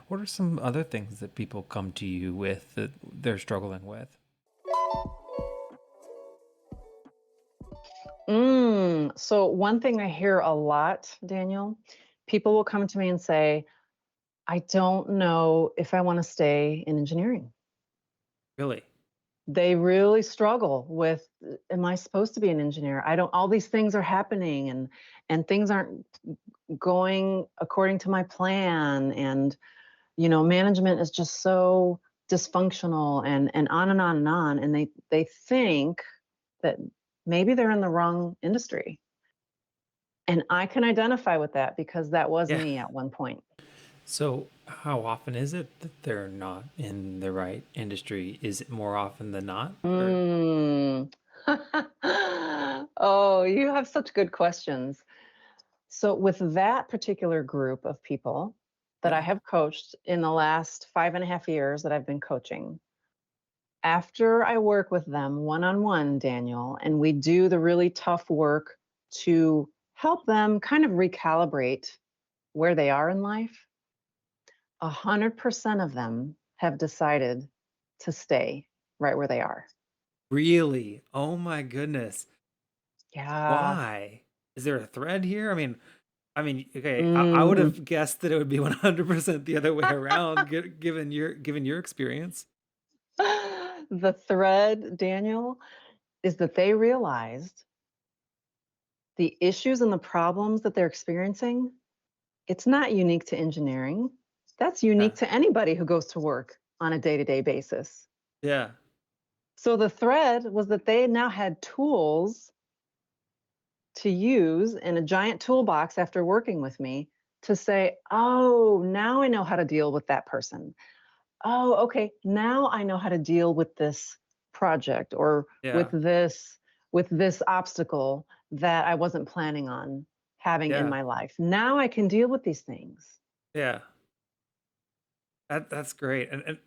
What are some other things that people come to you with that they're struggling with? So one thing I hear a lot, Daniel, people will come to me and say, I don't know if I want to stay in engineering. Really? They really struggle with, am I supposed to be an engineer? I don't, all these things are happening and things aren't going according to my plan. And, management is just so dysfunctional and on and on and on. And they think that maybe they're in the wrong industry. And I can identify with that because that was Yeah. me at one point. So, how often is it that they're not in the right industry? Is it more often than not? Or Mm. Oh, you have such good questions. So, with that particular group of people that I yeah. have coached in the last 5.5 years that I've been coaching, after I work with them one on one, Daniel, and we do the really tough work to help them kind of recalibrate where they are in life, 100% of them have decided to stay right where they are. Really? Oh my goodness. Yeah. Why? Is there a thread here? I mean, okay, I would Mm. have guessed that it would be 100% the other way around, given your experience. The thread, Daniel, is that they realized the issues and the problems that they're experiencing, it's not unique to engineering. That's Yeah. unique to anybody who goes to work on a day to day basis. Yeah. So the thread was that they now had tools to use in a giant toolbox after working with me to say, oh, now I know how to deal with that person. Oh, okay, now I know how to deal with this project or Yeah. with this obstacle that I wasn't planning on having in Yeah. my life. Now I can deal with these things. Yeah. That's great. And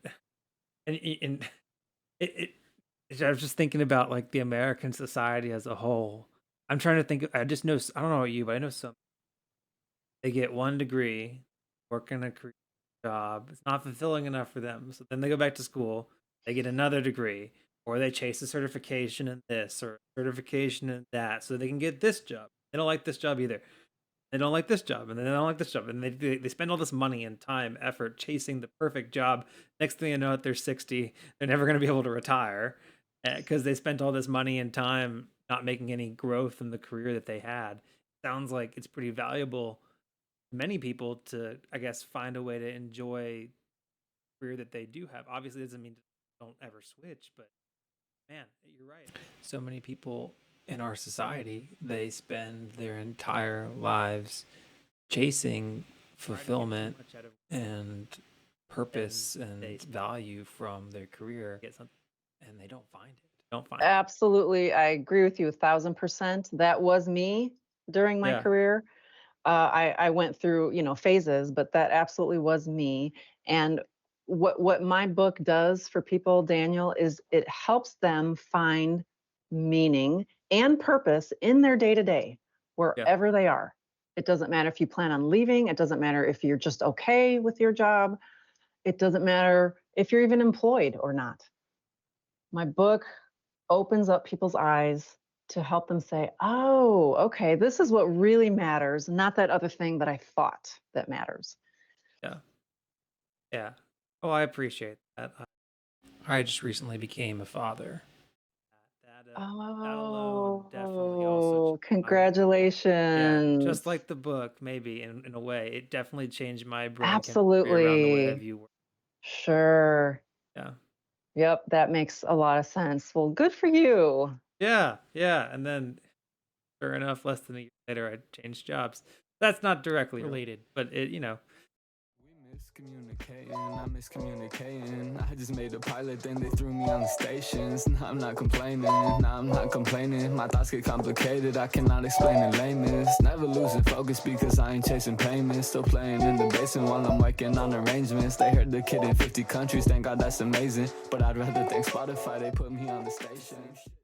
it I was just thinking about like the American society as a whole. I'm trying to think. I just know. I don't know about you, but I know some. They get one degree, work in a career job. It's not fulfilling enough for them. So then they go back to school. They get another degree, or they chase a certification in this or certification in that, so they can get this job. They don't like this job either. They don't like this job, and then they don't like this job, and they spend all this money and time, effort chasing the perfect job. Next thing you know, they're 60. They're never going to be able to retire because they spent all this money and time not making any growth in the career that they had. Sounds like it's pretty valuable to many people to, I guess, find a way to enjoy the career that they do have. Obviously, it doesn't mean don't ever switch, but man, you're right. So many people in our society, they spend their entire lives chasing fulfillment and purpose and value from their career, and they don't find it. Don't find it. Absolutely, I agree with you 1,000%. That was me during my Yeah. career. I went through, phases, but that absolutely was me. And what my book does for people, Daniel, is it helps them find meaning and purpose in their day to day, Yeah. wherever they are. It doesn't matter if you plan on leaving. It doesn't matter if you're just okay with your job. It doesn't matter if you're even employed or not. My book opens up people's eyes to help them say, oh, okay, this is what really matters, not that other thing that I thought that matters. Yeah. Yeah. Oh, I appreciate that. I just recently became a father. That alone definitely also changed Oh, my brain. Yeah, just congratulations. like the book, maybe in a way, it definitely changed my brain chemistry around the way I Absolutely. view work. Sure. Yeah, Yep, that makes a lot of sense. Well, good for you. yeah, yeah. And then, sure enough, less than a year later, I changed jobs. That's not directly related, but We miscommunicating, I'm miscommunicating. I just made a pilot, then they threw me on the stations. Nah, I'm not complaining, nah, I'm not complaining. My thoughts get complicated, I cannot explain in lameness. Never losing focus because I ain't chasing payments. Still playing in the basement while I'm working on arrangements. They heard the kid in 50 countries, thank God that's amazing. But I'd rather thank Spotify, they put me on the station.